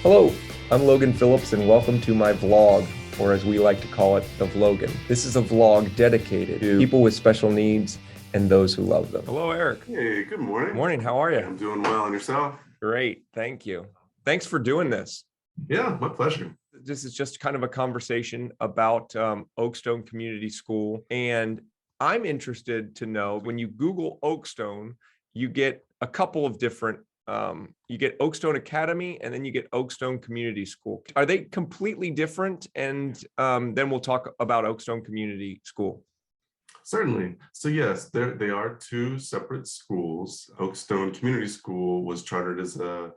Hello, I'm Logan Phillips and welcome to my vlog, or as we like to call it, the VLOGAN. This is a vlog dedicated to people with special needs and those who love them. Hello, Eric. Hey, good morning. Morning, how are you? I'm doing well, and yourself? Great, thank you. Thanks for doing this. Yeah, my pleasure. This is just kind of a conversation about Oakstone Community School. And I'm interested to know, when you Google Oakstone, you get a couple of different, you get Oakstone Academy and then you get Oakstone Community School. Are they completely different? And then we'll talk about Oakstone Community School. Certainly. So yes, they are two separate schools. Oakstone Community School was chartered as a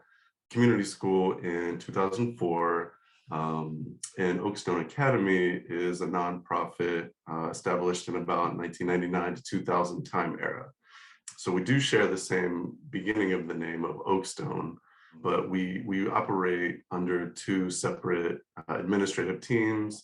community school in 2004. And Oakstone Academy is a nonprofit established in about 1999 to 2000 time era. So we do share the same beginning of the name of Oakstone, but we operate under two separate administrative teams,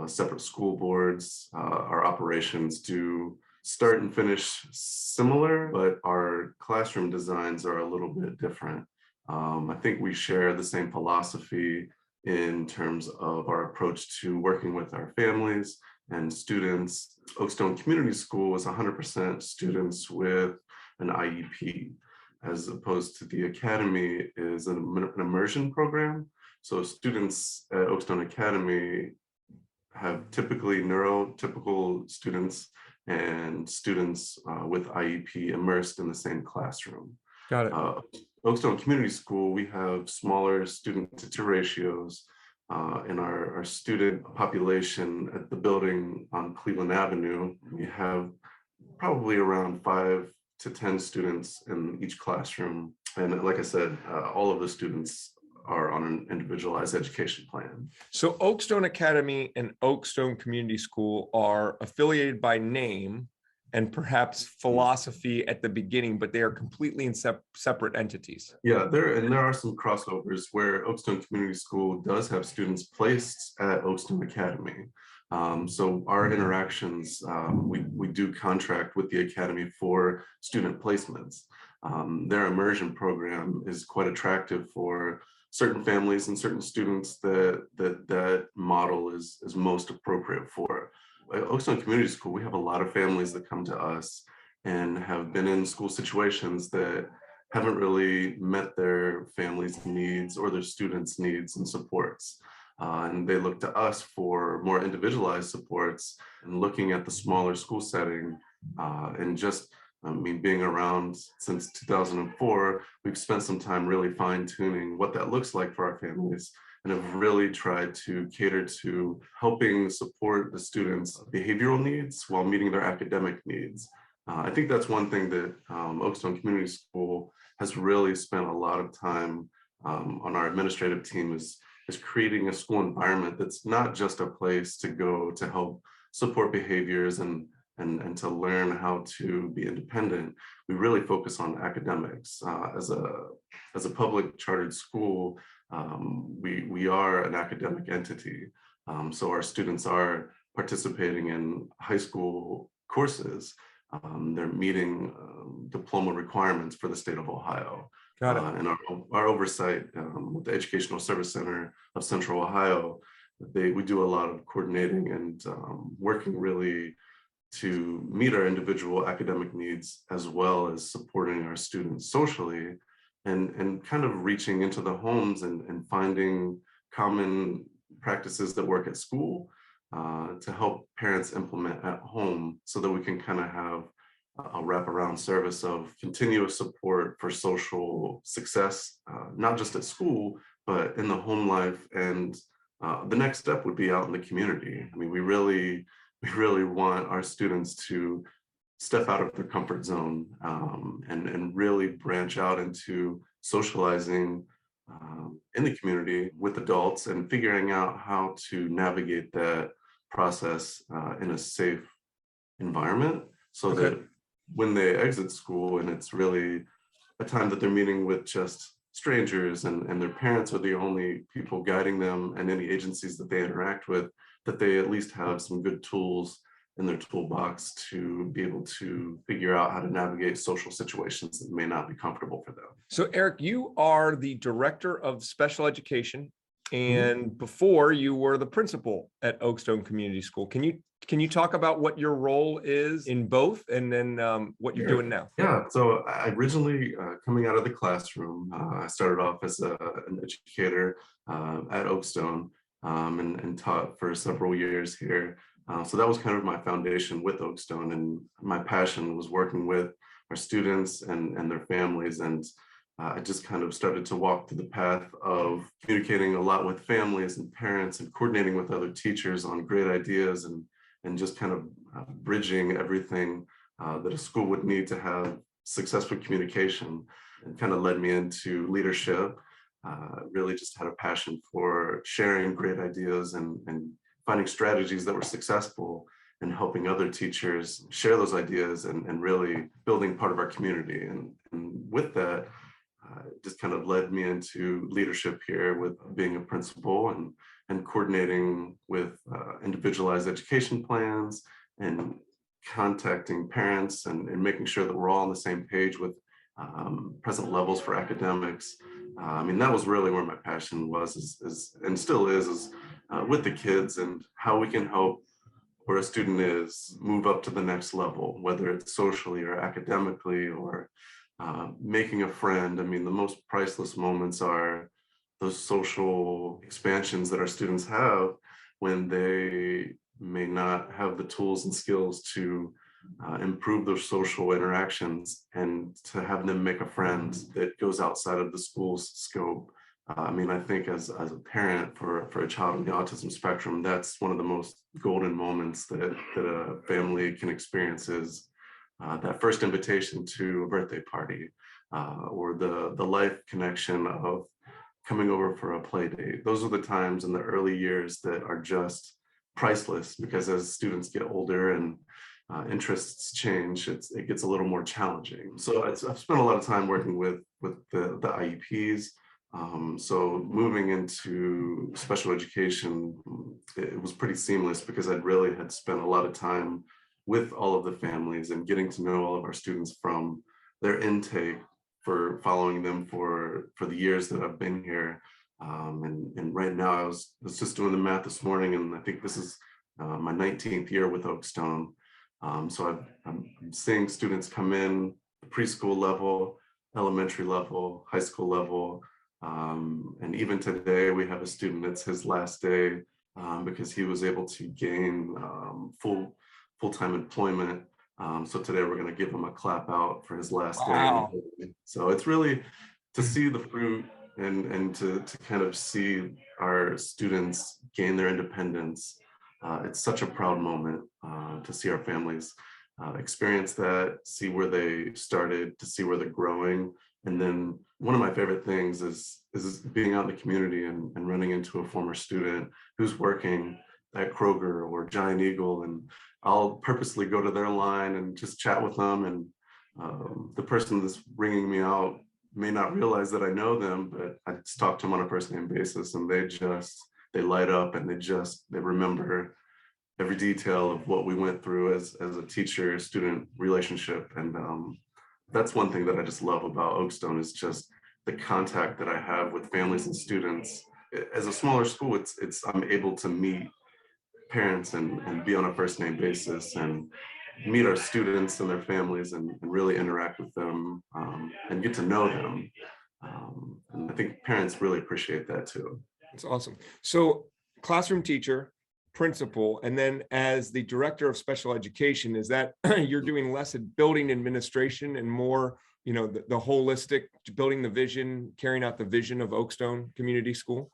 separate school boards. Our operations do start and finish similar, but our classroom designs are a little bit different. I think we share the same philosophy in terms of our approach to working with our families and students. Oakstone Community School is 100% students with an IEP, as opposed to the Academy is an immersion program. So students at Oakstone Academy have typically neurotypical students and students with IEP immersed in the same classroom. Got it. Oakstone Community School, we have smaller student-to ratios in our student population at the building on Cleveland Avenue. We have probably around 5 to 10 students in each classroom. And like I said, all of the students are on an individualized education plan. So Oakstone Academy and Oakstone Community School are affiliated by name and perhaps philosophy at the beginning, but they are completely in separate entities. Yeah, there are some crossovers where Oakstone Community School does have students placed at Oakstone Academy. So our interactions, we do contract with the Academy for student placements. Their immersion program is quite attractive for certain families and certain students that model is most appropriate for. At Oakstone Community School, we have a lot of families that come to us and have been in school situations that haven't really met their family's needs or their students' needs and supports. And they look to us for more individualized supports, and looking at the smaller school setting and just, I mean, being around since 2004, we've spent some time really fine-tuning what that looks like for our families, and have really tried to cater to helping support the students' behavioral needs while meeting their academic needs. I think that's one thing that Oakstone Community School has really spent a lot of time on our administrative team is creating a school environment that's not just a place to go to help support behaviors and to learn how to be independent. We really focus on academics. As a public chartered school, we are an academic entity. So our students are participating in high school courses. They're meeting diploma requirements for the state of Ohio. Got it. And our oversight with the Educational Service Center of Central Ohio, we do a lot of coordinating and working really to meet our individual academic needs, as well as supporting our students socially, and kind of reaching into the homes and finding common practices that work at school to help parents implement at home, so that we can kind of have a wraparound service of continuous support for social success, not just at school, but in the home life. And the next step would be out in the community. I mean, we really want our students to step out of their comfort zone and really branch out into socializing in the community with adults, and figuring out how to navigate that process in a safe environment, so that when they exit school and it's really a time that they're meeting with just strangers and their parents are the only people guiding them and any agencies that they interact with, that they at least have some good tools in their toolbox to be able to figure out how to navigate social situations that may not be comfortable for them. So Eric, you are the director of special education, Mhm. and before you were the principal at Oakstone Community School. Can you talk about what your role is in both, and then what you're doing Sure. now? Yeah, so I originally, coming out of the classroom, I started off as an educator at Oakstone, and taught for several years here. So that was kind of my foundation with Oakstone, and my passion was working with our students and their families. And I just kind of started to walk through the path of communicating a lot with families and parents and coordinating with other teachers on great ideas, and just kind of bridging everything that a school would need to have successful communication, and kind of led me into leadership. Really just had a passion for sharing great ideas and finding strategies that were successful, and helping other teachers share those ideas, and really building part of our community. And with that, it just kind of led me into leadership here with being a principal, and coordinating with individualized education plans, and contacting parents, and making sure that we're all on the same page with present levels for academics. I mean, that was really where my passion was, is and still is with the kids, and how we can help where a student is move up to the next level, whether it's socially or academically, or making a friend. I mean, the most priceless moments are those social expansions that our students have when they may not have the tools and skills to improve their social interactions, and to have them make a friend that goes outside of the school's scope. I mean, I think as a parent for a child on the autism spectrum, that's one of the most golden moments that a family can experience, is that first invitation to a birthday party, or the life connection of coming over for a play date. Those are the times in the early years that are just priceless, because as students get older and interests change, it gets a little more challenging. So I've spent a lot of time working with the IEPs. So moving into special education, it was pretty seamless, because I'd really had spent a lot of time with all of the families, and getting to know all of our students from their intake, for following them for the years that I've been here. And right now, I was just doing the math this morning, and I think this is my 19th year with Oakstone. So I'm seeing students come in the preschool level, elementary level, high school level. And even today, we have a student, it's his last day, because he was able to gain full-time employment. So today we're going to give him a clap out for his last day. Wow. So it's really to see the fruit, and to kind of see our students gain their independence. It's such a proud moment to see our families experience that, see where they started, to see where they're growing. And then one of my favorite things is being out in the community, and running into a former student who's working at Kroger or Giant Eagle, and I'll purposely go to their line and just chat with them. And the person that's bringing me out may not realize that I know them, but I just talk to them on a first name basis, and they light up, and they remember every detail of what we went through as a teacher student relationship. And that's one thing that I just love about Oakstone, is just the contact that I have with families and students. As a smaller school, I'm able to meet parents, and be on a first name basis, and meet our students and their families, and really interact with them, and get to know them. And I think parents really appreciate that too. That's awesome. So classroom teacher, principal, and then as the director of special education, is that you're doing less at building administration and more, the holistic, building the vision, carrying out the vision of Oakstone Community School?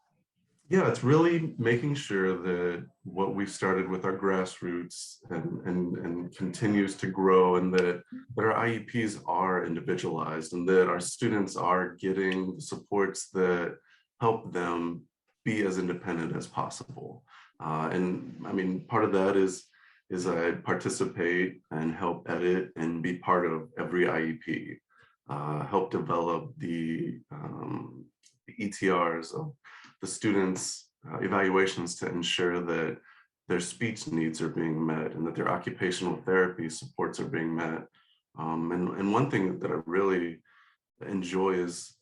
Yeah, it's really making sure that what we started with our grassroots, and continues to grow, and that our IEPs are individualized, and that our students are getting the supports that help them be as independent as possible. And I mean, part of that is I participate and help edit and be part of every IEP, help develop the ETRs of the students' evaluations, to ensure that their speech needs are being met and that their occupational therapy supports are being met. And one thing that I really enjoy is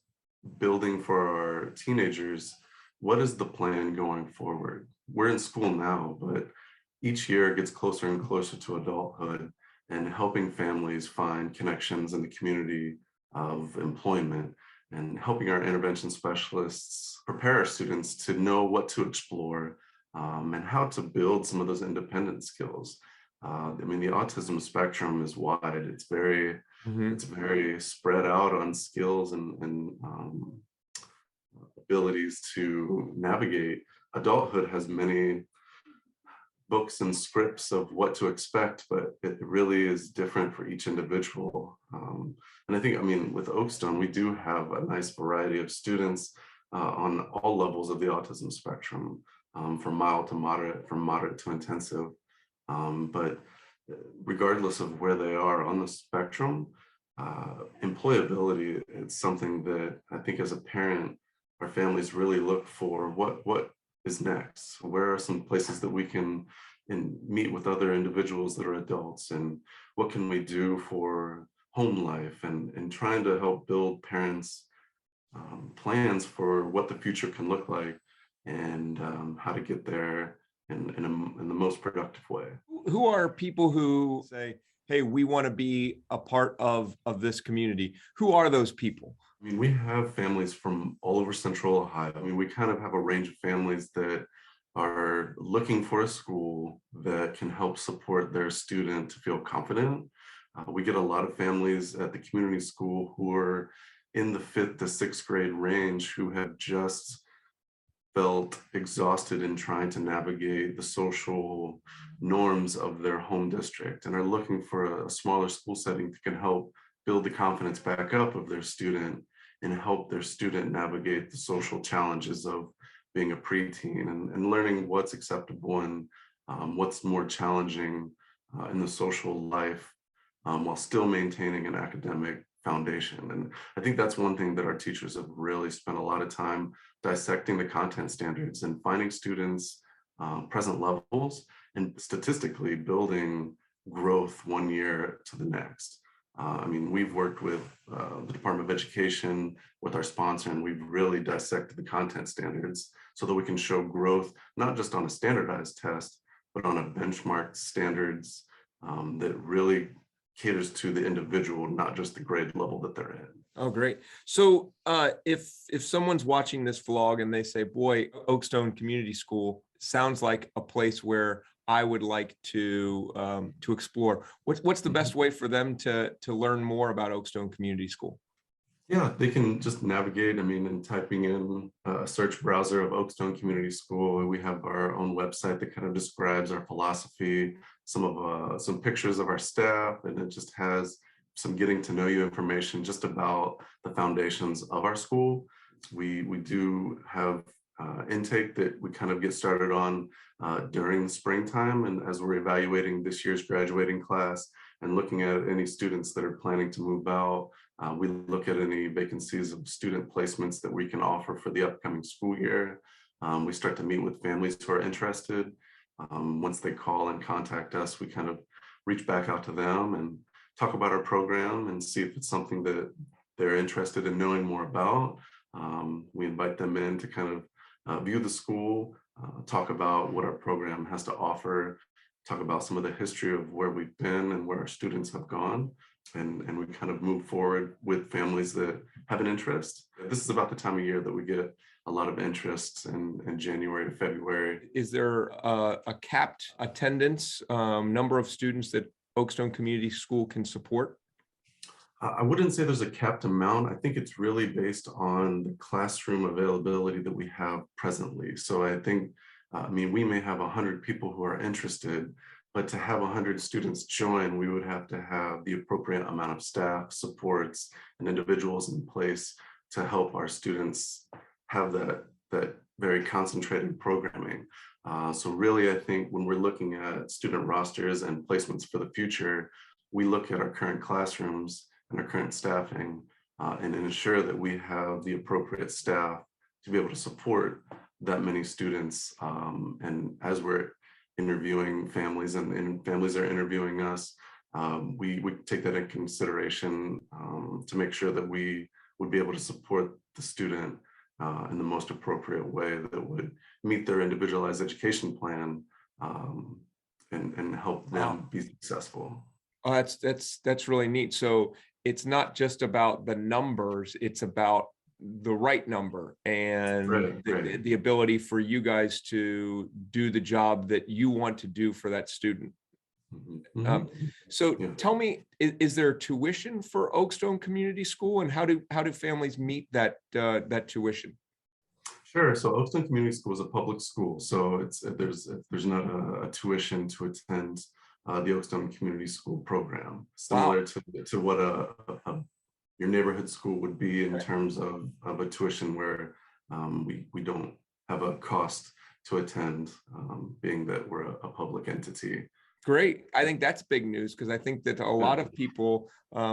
building for our teenagers. What is the plan going forward? We're in school now, but each year it gets closer and closer to adulthood, and helping families find connections in the community of employment, and helping our intervention specialists prepare our students to know what to explore, and how to build some of those independent skills. I mean, the autism spectrum is wide. Mhm. It's very spread out on skills and abilities to navigate. Adulthood has many books and scripts of what to expect, but it really is different for each individual. And I think, I mean, with Oakstone, we do have a nice variety of students on all levels of the autism spectrum, from mild to moderate, from moderate to intensive. But regardless of where they are on the spectrum, employability is something that I think as a parent, our families really look for. What is next? Where are some places that we can meet with other individuals that are adults, and what can we do for home life, and trying to help build parents plans for what the future can look like, and how to get there in the most productive way. Who are people who say, hey, we want to be a part of this community? Who are those people? I mean, we have families from all over Central Ohio. I mean, we kind of have a range of families that are looking for a school that can help support their student to feel confident. We get a lot of families at the community school who are in the 5th to 6th grade range who have just felt exhausted in trying to navigate the social norms of their home district, and are looking for a smaller school setting that can help build the confidence back up of their student and help their student navigate the social challenges of being a preteen, and learning what's acceptable and what's more challenging in the social life, while still maintaining an academic foundation. And I think that's one thing that our teachers have really spent a lot of time dissecting the content standards and finding students' present levels, and statistically building growth one year to the next. I mean, we've worked with the Department of Education, with our sponsor, and we've really dissected the content standards so that we can show growth, not just on a standardized test, but on a benchmark standards that really caters to the individual, not just the grade level that they're in. Oh, great. So if someone's watching this vlog and they say, boy, Oakstone Community School sounds like a place where I would like to explore, what's the best way for them to learn more about Oakstone Community School? Yeah, they can just navigate, I mean, and typing in a search browser of Oakstone Community School. We have our own website that kind of describes our philosophy, some pictures of our staff, and it just has some getting to know you information just about the foundations of our school. We do have intake that we kind of get started on during the springtime, and as we're evaluating this year's graduating class and looking at any students that are planning to move out. We look at any vacancies of student placements that we can offer for the upcoming school year. We start to meet with families who are interested. Once they call and contact us, we kind of reach back out to them and talk about our program and see if it's something that they're interested in knowing more about. We invite them in to kind of view the school, talk about what our program has to offer, talk about some of the history of where we've been and where our students have gone. And we kind of move forward with families that have an interest. This is about the time of year that we get a lot of interest in January to February. Is there a capped attendance number of students that Oakstone Community School can support? I wouldn't say there's a capped amount. I think it's really based on the classroom availability that we have presently. So I think, I mean, we may have 100 people who are interested, but to have 100 students join, we would have to have the appropriate amount of staff, supports, and individuals in place to help our students have that very concentrated programming. So really, I think when we're looking at student rosters and placements for the future, we look at our current classrooms and our current staffing and ensure that we have the appropriate staff to be able to support that many students. And as we're interviewing families and families are interviewing us, we take that in consideration to make sure that we would be able to support the student in the most appropriate way that would meet their individualized education plan, and help them Wow. be successful. Oh, that's really neat. So it's not just about the numbers, it's about the right number and Right, right. the ability for you guys to do the job that you want to do for that student. Mhm, Um, mhm. so Yeah. tell me, is there tuition for Oakstone Community School, and how do families meet that tuition? Sure. So Oakstone Community School is a public school, so there's not a tuition to attend the Oakstone Community School program, Wow. similar to what your neighborhood school would be in terms of a tuition where we don't have a cost to attend, being that we're a public entity. Great. I think that's big news because I think that a Yeah. lot of people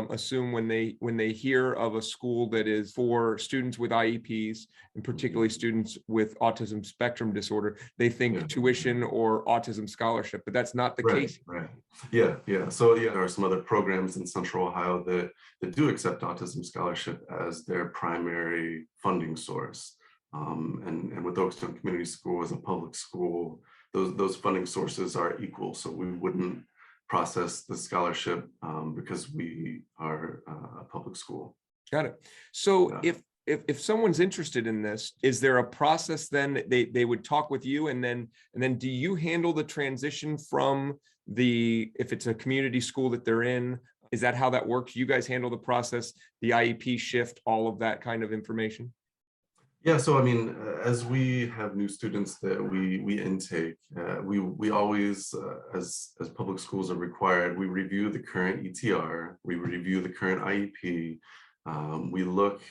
assume when they hear of a school that is for students with IEPs and particularly Mhm. students with autism spectrum disorder, they Yeah. think tuition or autism scholarship, but that's not the Right, case. right. Yeah, yeah. So yeah, there are some other programs in Central Ohio that do accept autism scholarship as their primary funding source. And with Oakstone Community School as a public school, those funding sources are equal. So we wouldn't process the scholarship because we are a public school. Got it. So Yeah. if someone's interested in this, is there a process then that they would talk with you and then do you handle the transition from if it's a community school that they're in? Is that how that works? You guys handle the process, the IEP shift, all of that kind of information? Yeah, so I mean, as we have new students that we intake, we always, as public schools are required, we review the current ETR, we review the current IEP, we look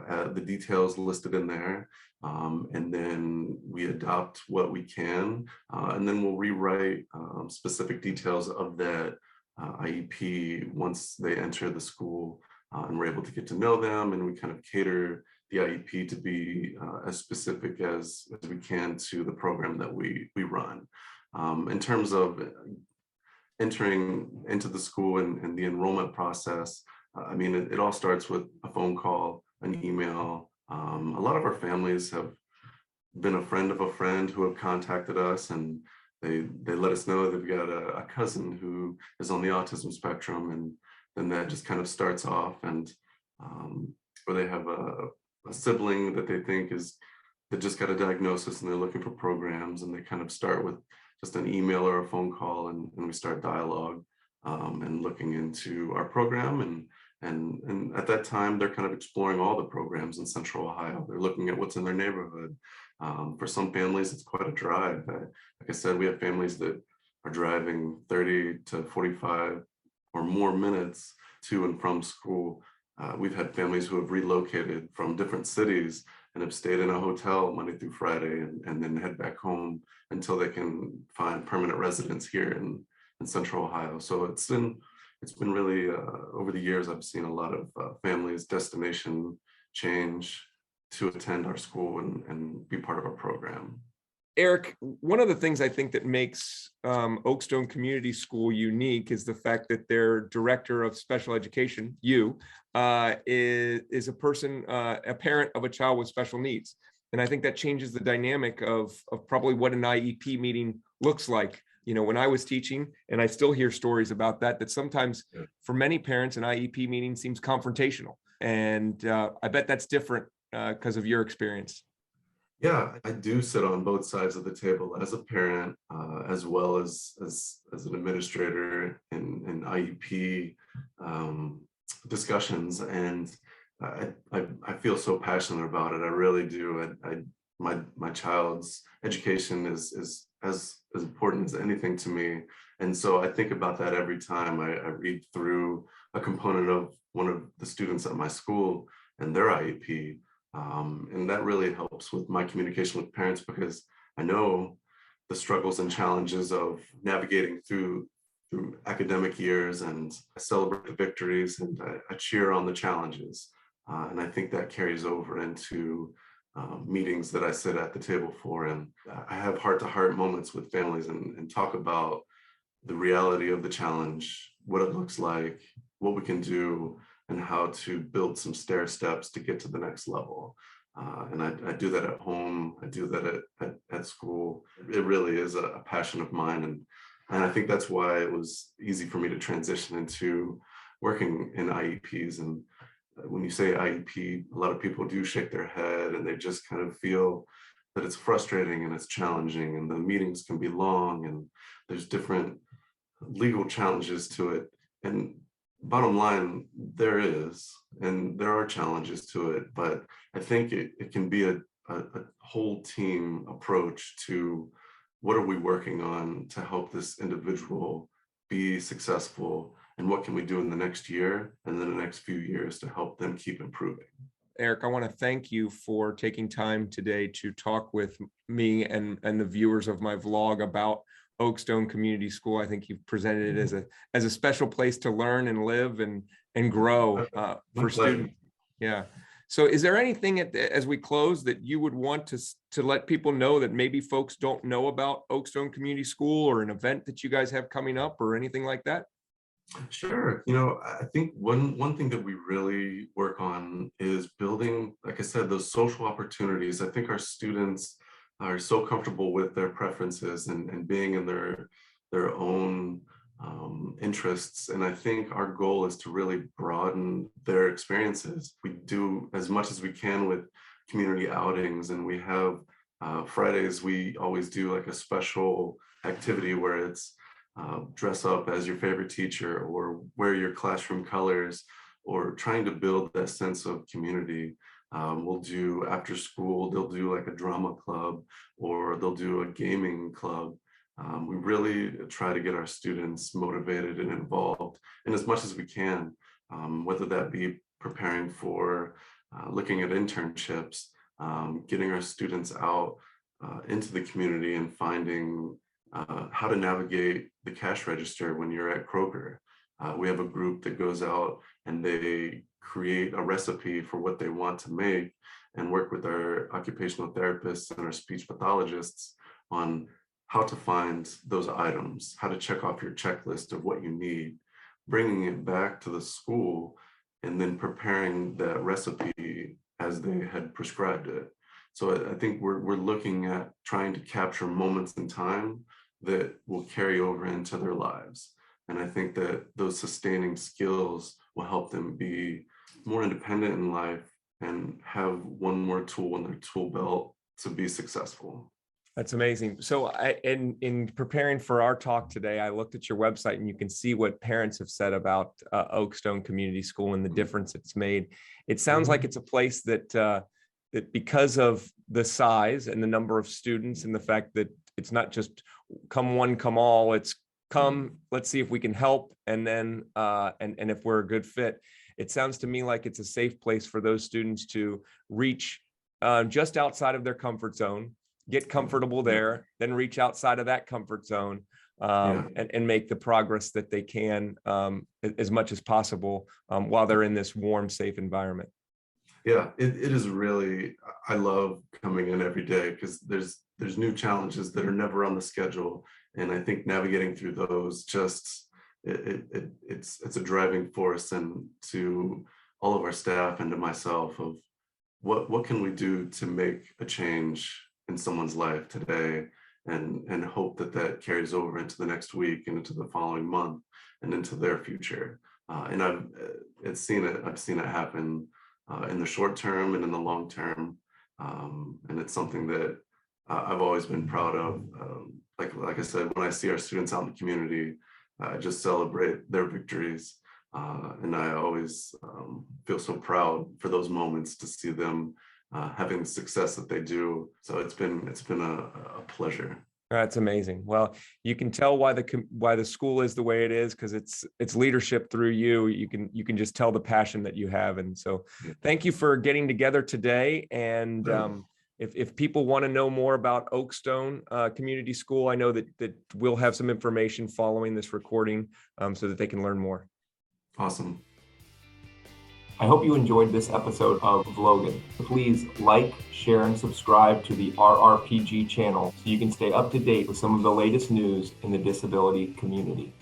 at the details listed in there, and then we adopt what we can, and then we'll rewrite specific details of that IEP once they enter the school, and we're able to get to know them, and we kind of cater the IEP to be as specific as we can to the program that we run. In terms of entering into the school and the enrollment process, I mean, it all starts with a phone call, an email. A lot of our families have been a friend of a friend who have contacted us, and they let us know they've got a cousin who is on the autism spectrum, and then that just kind of starts off, and or they have a sibling that they think that just got a diagnosis and they're looking for programs, and they kind of start with just an email or a phone call, and we start dialogue, and looking into our program, and at that time they're kind of exploring all the programs in Central Ohio. They're looking at what's in their neighborhood. For some families, it's quite a drive. Like I said, we have families that are driving 30 to 45 or more minutes to and from school. We've had families who have relocated from different cities and have stayed in a hotel Monday through Friday, and then head back home until they can find permanent residence here in Central Ohio. So it's been really, over the years, I've seen a lot of families' destination change to attend our school and be part of our program. Eric, one of the things I think that makes Oakstone Community School unique is the fact that their director of special education, you, is a person, a parent of a child with special needs. And I think that changes the dynamic of probably what an IEP meeting looks like. You know, when I was teaching, and I still hear stories about that sometimes Yeah. for many parents, an IEP meeting seems confrontational. And I bet that's different because of your experience. Yeah, I do sit on both sides of the table as a parent, as well as an administrator in IEP discussions, and I feel so passionate about it. I really do. My child's education is as important as anything to me, and so I think about that every time I read through a component of one of the students at my school and their IEP. And that really helps with my communication with parents, because I know the struggles and challenges of navigating through academic years, and I celebrate the victories and I cheer on the challenges. And I think that carries over into meetings that I sit at the table for, and I have heart-to-heart moments with families and talk about the reality of the challenge, what it looks like, what we can do, and how to build some stair steps to get to the next level. And I do that at home. I do that at school. It really is a passion of mine. And I think that's why it was easy for me to transition into working in IEPs. And when you say IEP, a lot of people do shake their head and they just kind of feel that it's frustrating and it's challenging and the meetings can be long and there's different legal challenges to it. And bottom line, there is, and there are challenges to it, but I think it can be a whole team approach to what are we working on to help this individual be successful, and what can we do in the next year and then the next few years to help them keep improving. Eric, I want to thank you for taking time today to talk with me and the viewers of my vlog about Oakstone Community School. I think you've presented it as a special place to learn and live and grow for students. Yeah. So is there anything as we close that you would want to let people know that maybe folks don't know about Oakstone Community School, or an event that you guys have coming up or anything like that? Sure. I think one thing that we really work on is building, like I said, those social opportunities. I think our students are so comfortable with their preferences and being in their own interests. And I think our goal is to really broaden their experiences. We do as much as we can with community outings, and we have Fridays, we always do like a special activity where it's dress up as your favorite teacher or wear your classroom colors, or trying to build that sense of community. We'll do after school, they'll do like a drama club or they'll do a gaming club. We really try to get our students motivated and involved in as much as we can, whether that be preparing for looking at internships, getting our students out into the community and finding how to navigate the cash register when you're at Kroger. We have a group that goes out and they create a recipe for what they want to make and work with our occupational therapists and our speech pathologists on how to find those items, how to check off your checklist of what you need, bringing it back to the school, and then preparing that recipe as they had prescribed it. So I think we're looking at trying to capture moments in time that will carry over into their lives. And I think that those sustaining skills will help them be more independent in life and have one more tool in their tool belt to be successful. That's amazing. So in preparing for our talk today, I looked at your website and you can see what parents have said about Oakstone Community School and the difference it's made. It sounds like it's a place that that because of the size and the number of students and the fact that it's not just come one, come all, it's come, let's see if we can help. And then, and if we're a good fit. It sounds to me like it's a safe place for those students to reach just outside of their comfort zone, get comfortable there, then reach outside of that comfort zone, and make the progress that they can as much as possible while they're in this warm, safe environment. Yeah, it is really, I love coming in every day because there's new challenges that are never on the schedule. And I think navigating through those just, it's a driving force, and to all of our staff and to myself of what can we do to make a change in someone's life today, and hope that carries over into the next week and into the following month and into their future. And I've seen it happen in the short term and in the long term. And it's something that I've always been proud of. Like I said, when I see our students out in the community, I just celebrate their victories. And I always feel so proud for those moments to see them having the success that they do. So it's been a pleasure. That's amazing. Well, you can tell why the school is the way it is, because it's leadership through you. You can just tell the passion that you have. And so thank you for getting together today. And if people want to know more about Oakstone Community School, I know that we'll have some information following this recording so that they can learn more. Awesome. I hope you enjoyed this episode of VLOGAN. Please like, share, and subscribe to the RRPG channel so you can stay up to date with some of the latest news in the disability community.